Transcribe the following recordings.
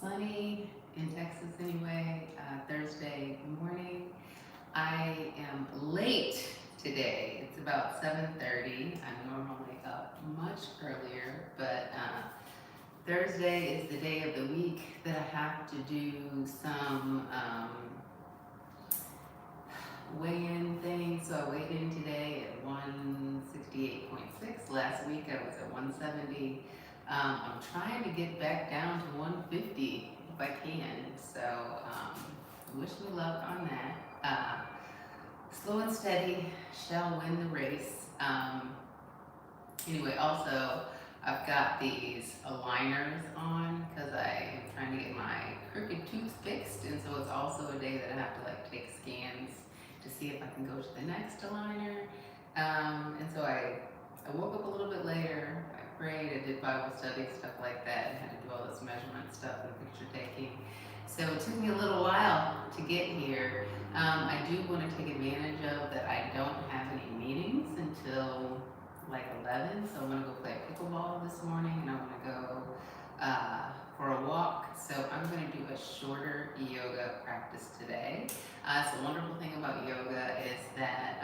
sunny in Texas anyway, Thursday morning. I am late today. It's about 7:30. I'm normally up much earlier, but Thursday is the day of the week that I have to do some weigh-in things. So I weighed in today at 168.6. Last week I was at 170. I'm trying to get back down to 150 if I can. So wish me luck on that. Slow and steady shall win the race. Anyway, also I've got these aligners on because I am trying to get my crooked tooth fixed, and so it's also a day that I have to like take scans to see if I can go to the next aligner. And so I woke up a little bit later. I prayed, I did Bible study, stuff like that, and had to do all this measurement stuff and picture taking. So it took me a little while to get here. I do want to take advantage of that I don't have any meetings until like 11, so I'm going to go play pickleball this morning, and I want to go for a walk. So I'm going to do a shorter yoga practice today. So the wonderful thing about yoga is that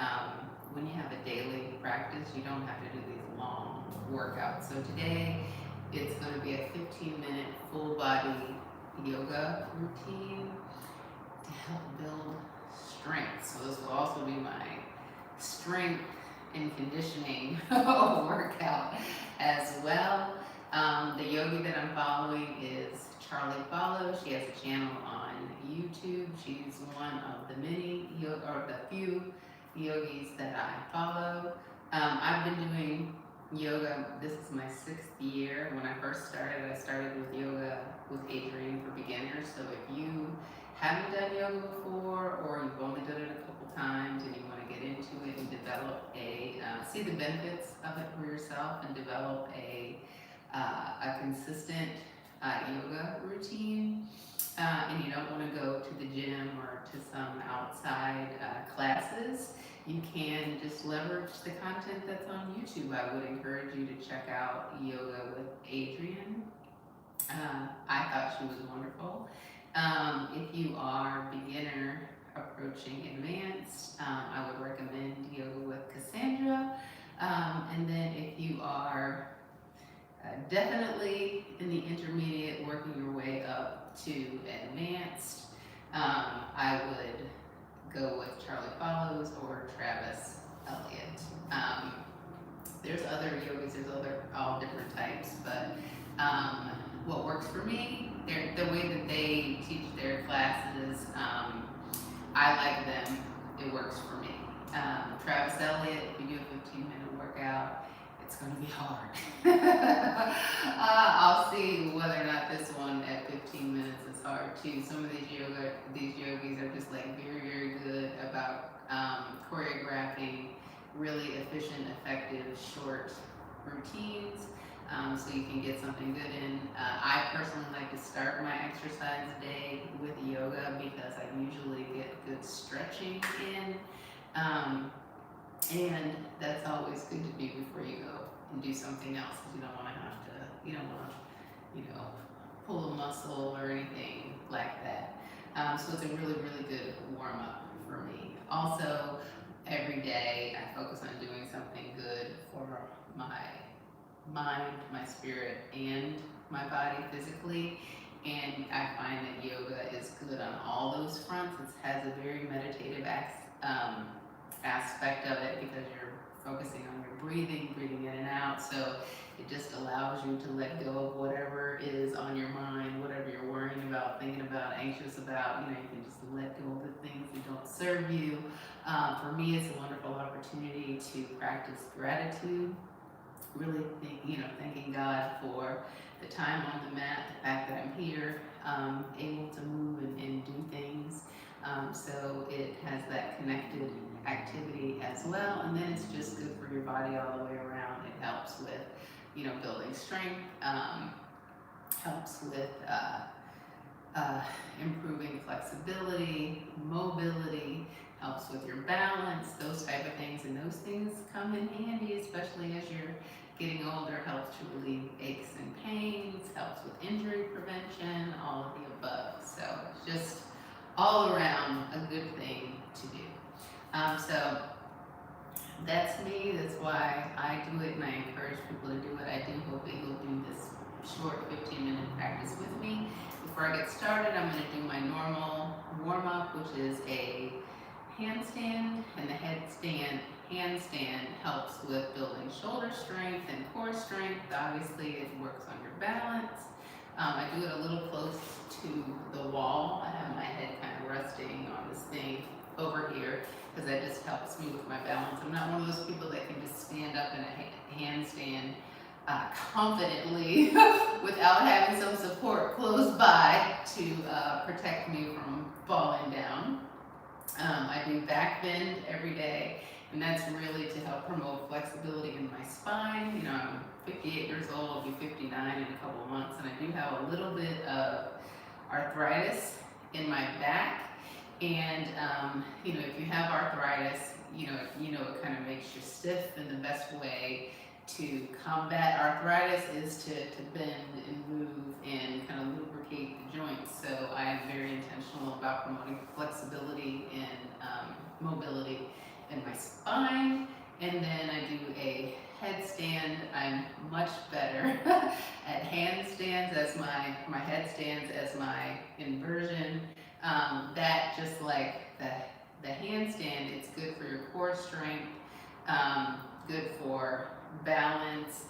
when you have a daily practice, you don't have to do these long workouts. So today, it's going to be a 15-minute full body yoga routine to help build strength. So this will also be my strength and conditioning workout as well. The yogi that I'm following is Charlie Follow. She has a channel on YouTube. She's one of the many or the few yogis that I follow. I've been doing yoga. This is my 6th year. When I first started, I started with yoga with Adrienne for beginners. So if you haven't done yoga before, or you've only done it a couple times and you want to get into it and develop see the benefits of it for yourself and develop a consistent yoga routine, and you don't want to go to the gym or to some outside classes, you can just leverage the content that's on YouTube. I would encourage you to check out Yoga with Adrienne. I thought she was wonderful. If you are beginner approaching advanced, I would recommend Yoga with Cassandra. And then if you are definitely in the intermediate, working your way up to advanced, I would go with Charlie Follows or Travis Elliott. There's other yogis, all different types, but what works for me, the way that they teach their classes, I like them, it works for me. Travis Elliott, if you do a 15-minute workout, it's going to be hard. I'll see whether or not this one at 15 minutes is hard too. Some of these yogis are just like very, very good about choreographing really efficient, effective, short routines, so you can get something good in. I personally like to start my exercise day with yoga because I usually get good stretching in. And that's always good to do before you go and do something else, because you don't want to pull a muscle or anything like that. So it's a really, really good warm up for me. Also, every day I focus on doing something good for my mind, my spirit, and my body physically. And I find that yoga is good on all those fronts. It has a very meditative aspect of it because you're focusing on your breathing in and out. So it just allows you to let go of whatever is on your mind, whatever you're worrying about, thinking about, anxious about. You can just let go of the things that don't serve you. For me, it's a wonderful opportunity to practice gratitude. Really thanking God for the time on the mat, the fact that I'm here, able to move and do things. So it has that connected activity as well, and then it's just good for your body all the way around. It helps with, building strength, helps with improving flexibility, mobility, helps with your balance, those type of things, and those things come in handy, especially as you're getting older helps to relieve aches and pains, helps with injury prevention, all of the above. So it's just all around a good thing to do. So that's me. That's why I do it, and I encourage people to do it. I do hope that you'll do this short 15-minute practice with me. Before I get started, I'm going to do my normal warm-up, which is a handstand, and the handstand helps with building shoulder strength and core strength. Obviously, it works on your balance. I do it a little close to the wall. I have my head kind of resting on this thing over here because that just helps me with my balance. I'm not one of those people that can just stand up in a handstand confidently without having some support close by to protect me from falling down. I do back bend every day, and that's really to help promote flexibility in my spine. You know, I'm 58 years old, I'll be 59 in a couple of months, and I do have a little bit of arthritis in my back. And you know, if you have arthritis, you know it kind of makes you stiff, and the best way to combat arthritis is to bend and move and kind of lubricate the joints. So I am very intentional about promoting flexibility and mobility in my spine. And then I do a headstand. I'm much better at handstands as my headstands as my inversion. That just like the handstand, it's good for your core strength, good for balance.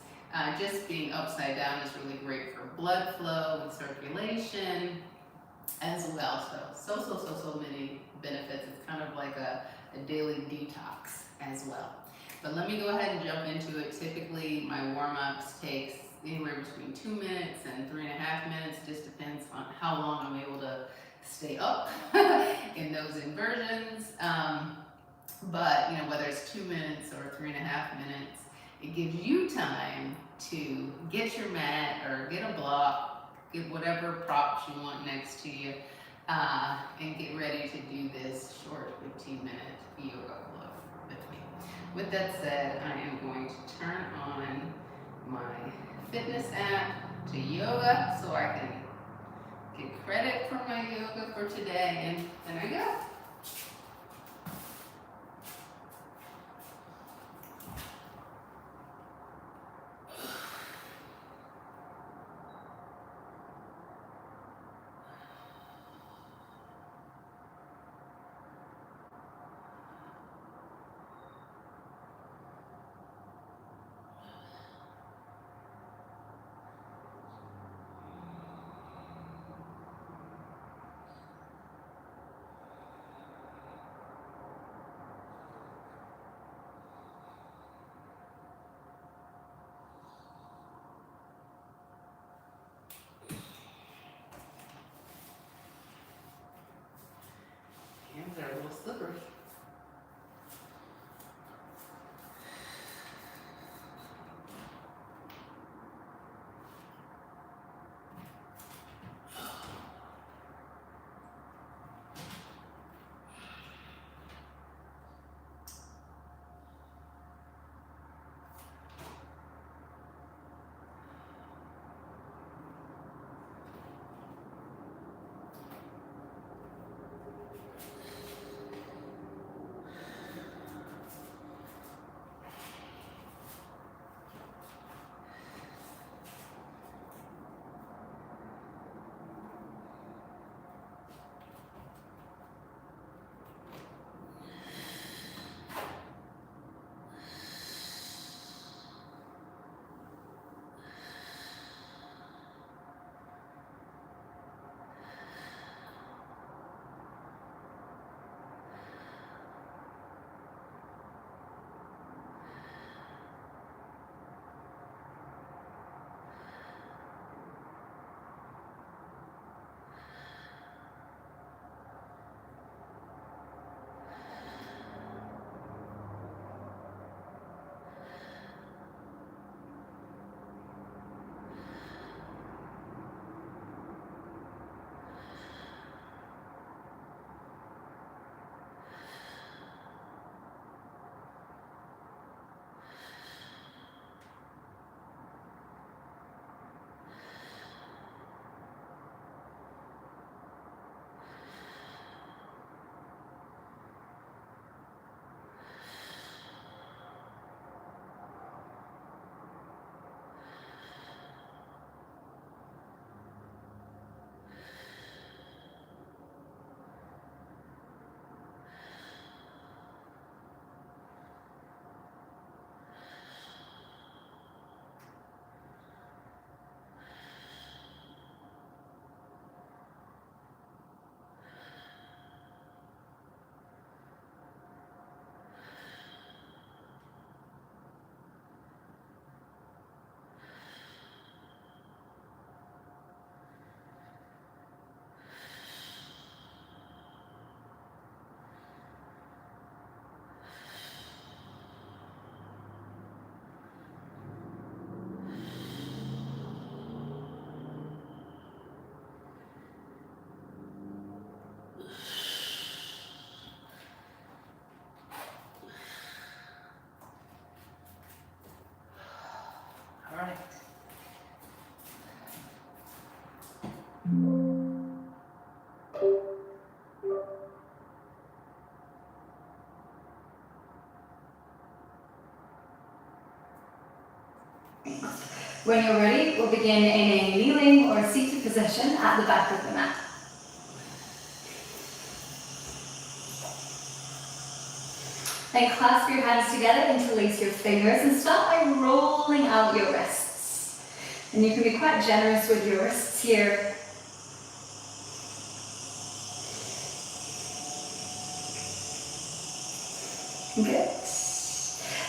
Just being upside down is really great for blood flow and circulation as well. So many benefits. It's kind of like a daily detox as well. But let me go ahead and jump into it. Typically, my warm-ups takes anywhere between 2 minutes and 3.5 minutes. Just depends on how long I'm able to stay up in those inversions. But you know, whether it's 2 minutes or 3.5 minutes, it gives you time to get your mat or get a block, get whatever props you want next to you, and get ready to do this short 15-minute yoga flow with me. With that said, I am going to turn on my fitness app to yoga so I can get credit for my yoga for today, and there I go. Hands are a little slippery. When you're ready, we'll begin in a kneeling or seated position at the back of the mat. Then clasp your hands together, interlace your fingers, and start by rolling out your wrists. And you can be quite generous with your wrists here. Good.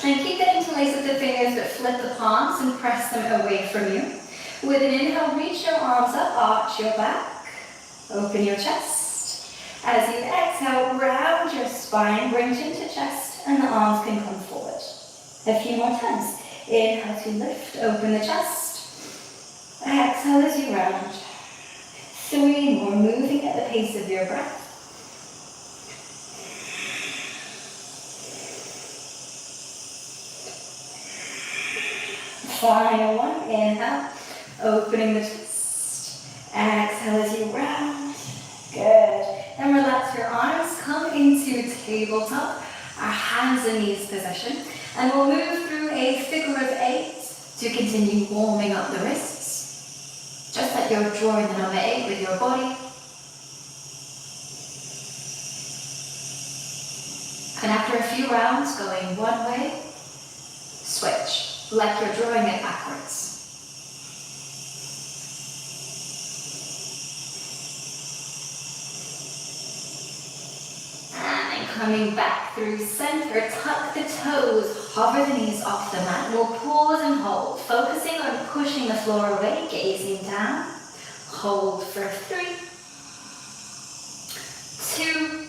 And keep the interlace of the fingers, but flip the palms and press them away from you. With an inhale, reach your arms up, arch your back, open your chest. As you exhale, round your spine, bring chin to chest, and the arms can come forward. A few more times. Inhale to lift, open the chest. Exhale as you round. 3 more, moving at the pace of your breath. Final one, inhale, opening the chest. Exhale as you round. Good. Then relax your arms, come into tabletop, our hands and knees position. And we'll move through a figure of 8 to continue warming up the wrists. Just like you're drawing the number 8 with your body. And after a few rounds, going one way, switch. Like you're drawing it backwards. And then coming back through center, tuck the toes, hover the knees off the mat. We'll pause and hold, focusing on pushing the floor away, gazing down. Hold for 3, 2,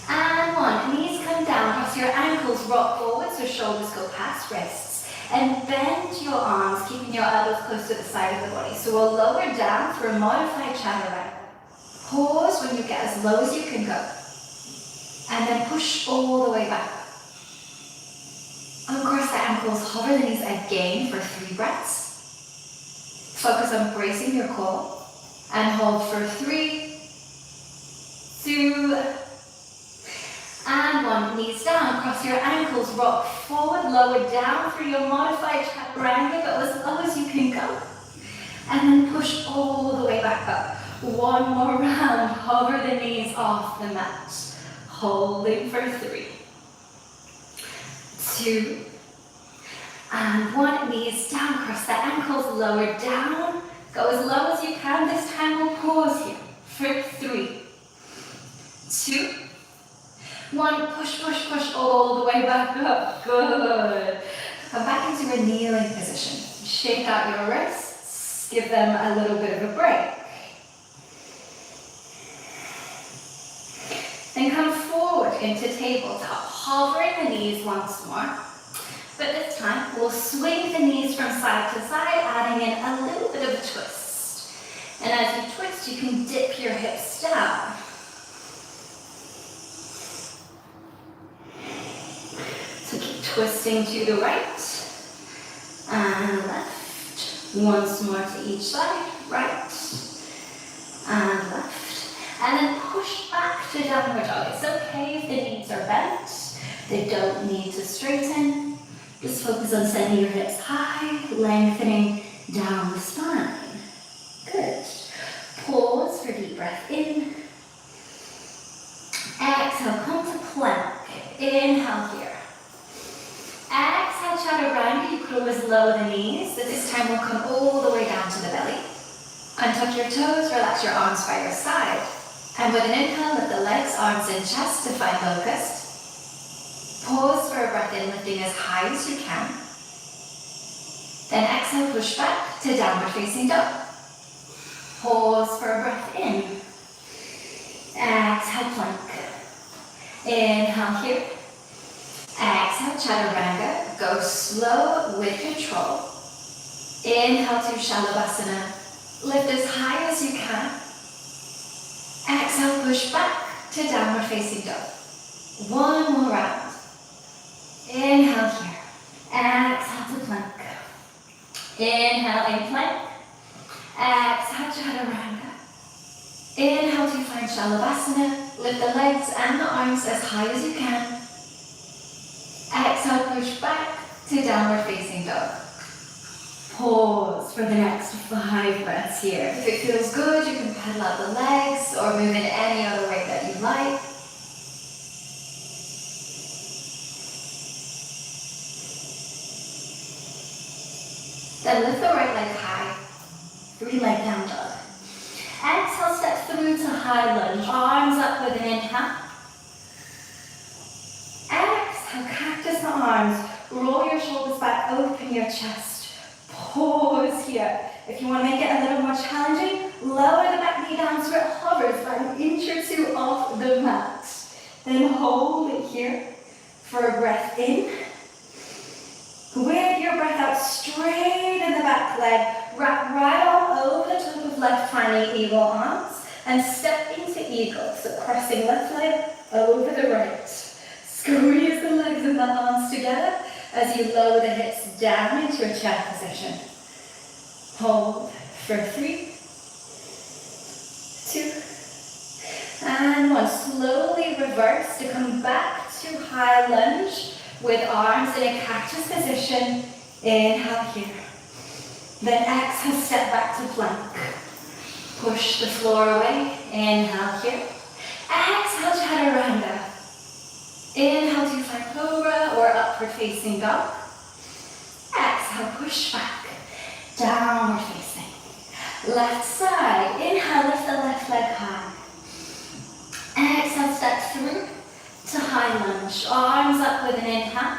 and 1. Knees come down, cross your ankles, rock forward so shoulders go past wrists. And bend your arms, keeping your elbows close to the side of the body. So we'll lower down for a modified chaturanga. Pause when you get as low as you can go. And then push all the way back up. Uncross the ankles, hover the knees again for 3 breaths. Focus on bracing your core. And hold for 3, 2, and 1. Knees down, cross your ankles, rock forward, lower down through your modified chaturanga, go as low as you can go. And then push all the way back up. 1 more round, hover the knees off the mat. Holding for 3, 2, and 1. Knees down, cross the ankles, lower down. Go as low as you can. This time we'll pause here for 3, 2, 1, push, push, push all the way back up. Good. Come back into a kneeling position. Shake out your wrists. Give them a little bit of a break. Then come forward into tabletop, hovering the knees once more. But this time, we'll swing the knees from side to side, adding in a little bit of a twist. And as you twist, you can dip your hips down. So keep twisting to the right and left. Once more to each side, right and left. And then push back to downward dog. It's okay if the knees are bent. They don't need to straighten. Just focus on sending your hips high, lengthening down the spine. Good. Pause for deep breath in. Exhale, come to plank. Inhale here. Exhale, chaturanga. You could always lower the knees, but this time we'll come all the way down to the belly. Untuck your toes, relax your arms by your side. And with an inhale, lift the legs, arms and chest to find locust. Pause for a breath in, lifting as high as you can. Then exhale, push back to downward facing dog. Pause for a breath in. Exhale, plank. Inhale here. Exhale, chaturanga. Go slow with control. Inhale to shalabhasana. Lift as high as you can. Exhale, push back to downward facing dog. 1 more round. Inhale here. Exhale to plank. Inhale in plank. Exhale, chaturanga. Inhale to find Shalabhasana. Lift the legs and the arms as high as you can. Exhale, push back to downward facing dog. Pause for the next 5 breaths here. If it feels good, you can pedal out the legs or move in any other way that you like. Then lift the right leg high. 3 leg down dog. Exhale, step through to high lunge. Arms up with an inhale. Exhale, cactus the arms. Roll your shoulders back, open your chest. Pause here. If you want to make it a little more challenging, lower the back knee down so it hovers about an inch or 2 off the mat. Then hold it here for a breath in. With your breath out, straight in the back leg. Wrap right arm over the top of left fanny, eagle arms, and step into eagle. So crossing left leg over the right. Squeeze the legs and the arms together as you lower the hips down into a chair position. Hold for 3, 2, and 1. Slowly reverse to come back to high lunge with arms in a cactus position. Inhale here. Then exhale, step back to plank. Push the floor away. Inhale here. Exhale, chaturanga. Inhale to find cobra or upward facing dog. Exhale, push back. Downward facing. Left side. Inhale, lift the left leg high. Exhale, step through to high lunge. Arms up with an inhale.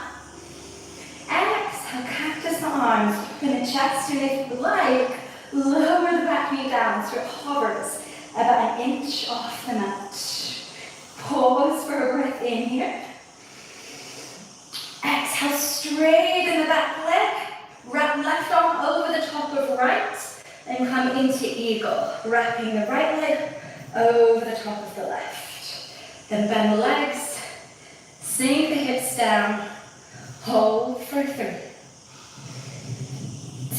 Exhale, cactus the arms. Open the chest, and if you like, lower the back knee down so it hovers about an inch off the mat. Pause for a breath in here. Exhale, straight in the back leg. Wrap left arm over the top of right and come into eagle. Wrapping the right leg over the top of the left. Then bend the legs, sink the hips down, hold for 3,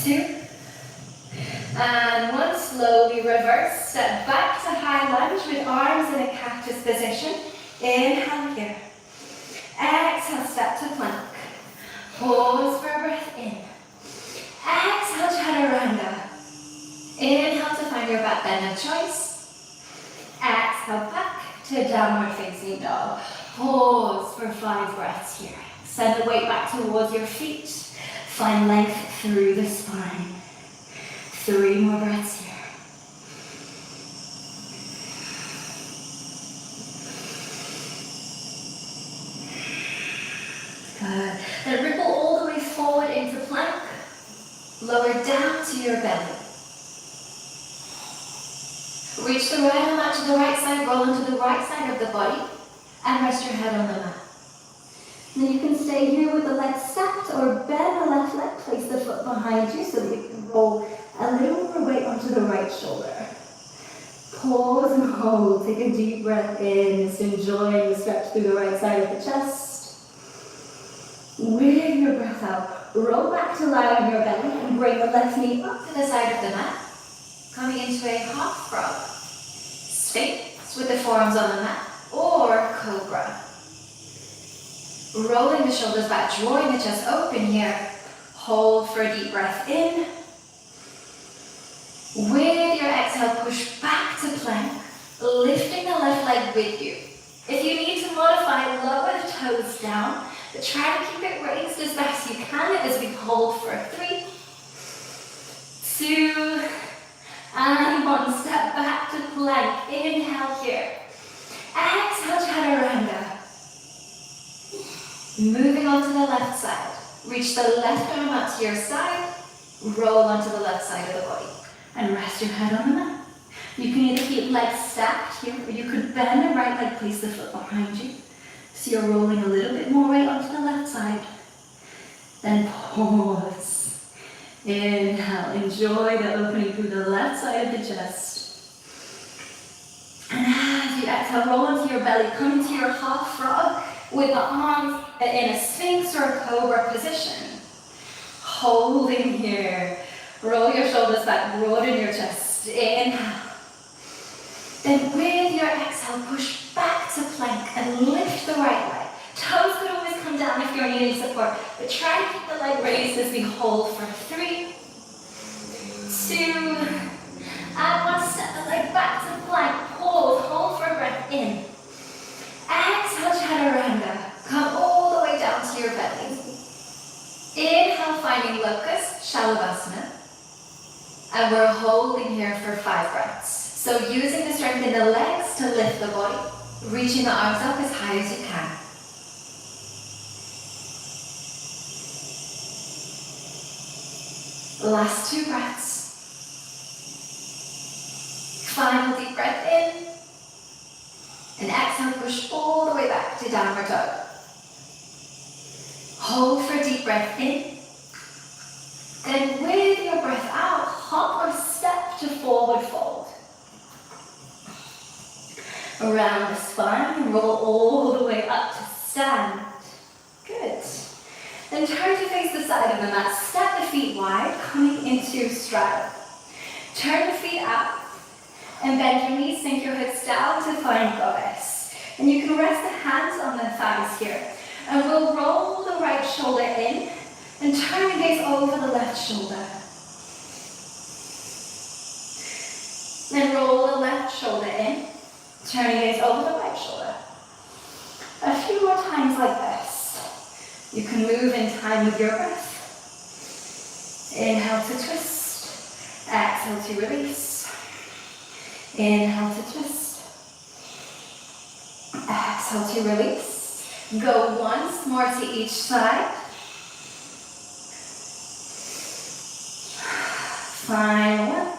2, and 1. Slowly reverse, step back to high lunge with arms in a cactus position. Inhale here. Exhale, step to plank. Pause for a breath in. Exhale, chaturanga. Inhale to find your back bend of choice. Exhale, back to downward facing dog. Pause for 5 breaths here. Send the weight back towards your feet. Find length through the spine. 3 more breaths here. Good. Then ripple all the way forward into plank. Lower down to your belly. Reach the right arm out to the right side, roll onto the right side of the body, and rest your head on the mat. Then you can stay here with the legs stacked or bend the left leg, place the foot behind you so that you can roll a little more weight onto the right shoulder. Pause and hold. Take a deep breath in, just enjoying the stretch through the right side of the chest. With your breath out, roll back to lie on your belly and bring the left knee up to the side of the mat. Coming into a half frog. Sphinx with the forearms on the mat, or cobra. Rolling the shoulders back, drawing the chest open here. Hold for a deep breath in. With your exhale, push back to plank, lifting the left leg with you. If you need to modify, lower the toes down, but try to keep it raised as best you can as we hold for 3, 2, and 1. Step back to plank. Inhale here. Exhale, chaturanga. Moving on to the left side. Reach the left arm out to your side. Roll onto the left side of the body. And rest your head on the mat. You can either keep legs stacked here, or you could bend the right leg, place the foot behind you. So you're rolling a little bit more weight onto the left side. Then pause. Inhale. Enjoy the opening through the left side of the chest. And as you exhale, roll onto your belly. Come into your half frog with the arms in a sphinx or a cobra position. Holding here. Roll your shoulders back, broaden your chest. Inhale. Then with your exhale, push back to plank and lift the right leg. Toes could always come down if you're needing support, but try to keep the leg raised as we hold for 3, 2, and 1. Step the leg back to plank. Pause, hold for a breath in. Exhale, chaturanga. Come all the way down to your belly. Inhale, finding locust, shalabhasana. And we're holding here for 5 breaths. So using the strength in the legs to lift the body, reaching the arms up as high as you can. Last 2 breaths. Final deep breath in. And exhale, push all the way back to downward dog. Hold for a deep breath in. Then with your breath out, hop or step to forward fold. Around the spine, roll all the way up to stand. Good. Then turn to face the side of the mat. Step the feet wide, coming into straddle. Turn the feet out and bend your knees, sink your hips down to find goddess. And you can rest the hands on the thighs here. And we'll roll the right shoulder in and turn the gaze over the left shoulder. Then roll the left shoulder in, turning gaze over the right shoulder. A few more times like this. You can move in time with your breath. Inhale to twist, exhale to release. Inhale to twist, exhale to release. Go once more to each side. Final one.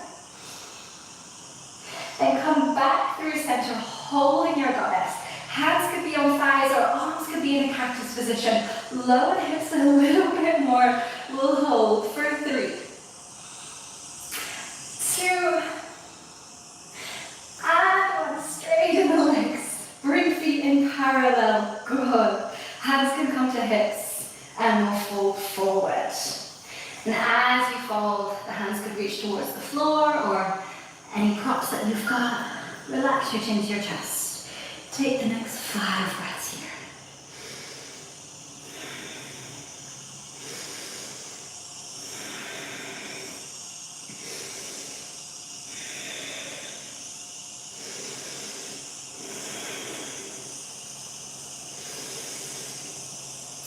Then come back through center, holding your goddess. Hands could be on thighs or arms could be in a cactus position. Lower the hips a little bit more. We'll hold for 3, 2, and 1. Straighten the legs. Bring feet in parallel. Good. Hands can come to hips and we'll fold forward. And as you fold, the hands could reach towards the floor or any props that you've got. Relax your chin to your chest. Take the next 5 breaths here.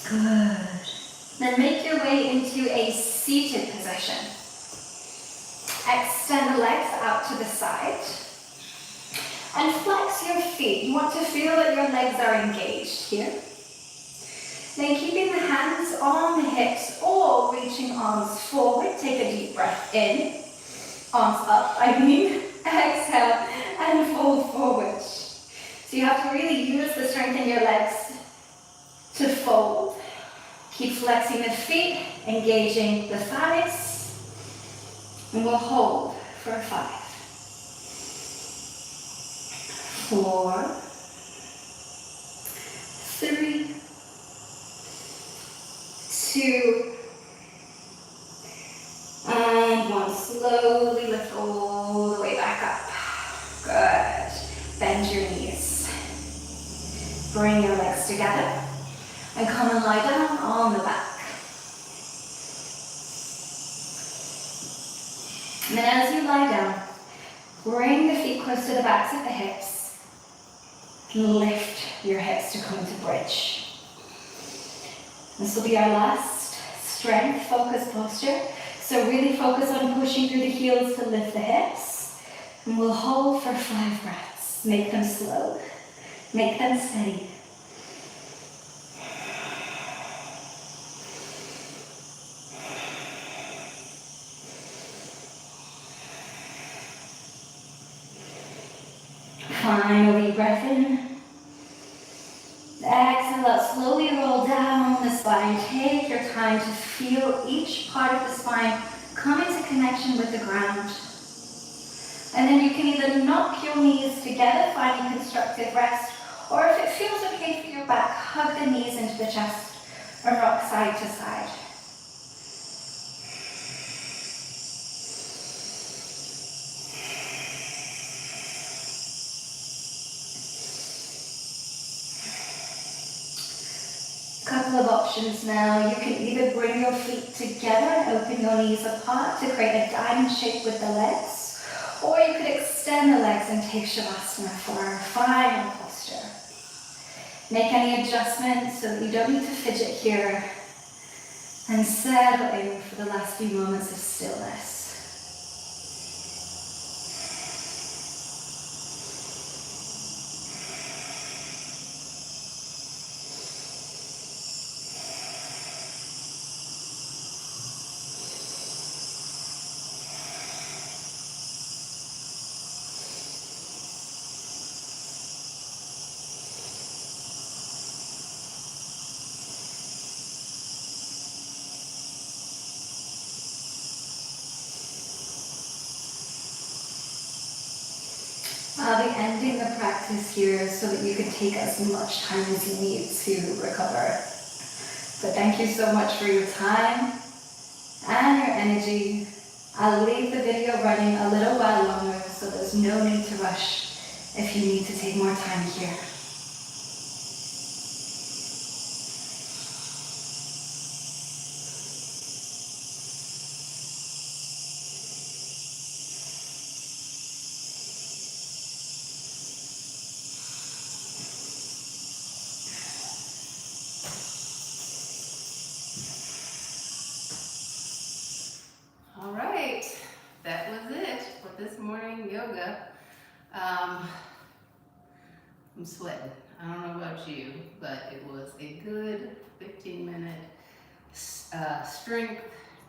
Good. Then make your way into a seated position. Extend the legs out to the side. And flex your feet. You want to feel that your legs are engaged here. Then keeping the hands on the hips or reaching arms forward. Take a deep breath in. Arms up, Exhale and fold forward. So you have to really use the strength in your legs to fold. Keep flexing the feet, engaging the thighs. And we'll hold for 5, 4, 3, 2, and 1. Slowly lift all the way back up. Good. Bend your knees. Bring your legs together and come and lie down on the back. And then as you lie down, bring the feet close to the backs of the hips. And lift your hips to come to bridge. This will be our last strength focused posture. So really focus on pushing through the heels to lift the hips. And we'll hold for 5 breaths. Make them slow. Make them steady. Finally, breath in. Exhale out, slowly roll down the spine. Take your time to feel each part of the spine come into connection with the ground. And then you can either knock your knees together, finding constructive rest, or if it feels okay for your back, hug the knees into the chest and rock side to side. couple of options now. You can either bring your feet together and open your knees apart to create a diamond shape with the legs, or you could extend the legs and take Shavasana for our final posture. Make any adjustments so that you don't need to fidget here, and settle in for the last few moments of stillness. I'll be ending the practice here so that you can take as much time as you need to recover. But thank you so much for your time and your energy. I'll leave the video running a little while longer, so there's no need to rush if you need to take more time here. All right, that was it for this morning yoga. I'm sweating. I don't know about you, but it was a good 15-minute strength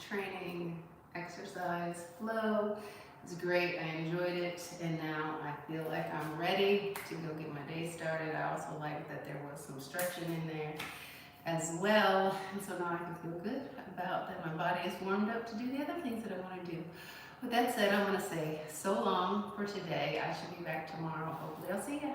training exercise flow. It was great. I enjoyed it, and now I feel like I'm ready to go get my day started. I also like that there was some stretching in there as well, and so now I can feel good about that my body is warmed up to do the other things that I want to do. With that said, I'm going to say so long for today. I should be back tomorrow. Hopefully I'll see you.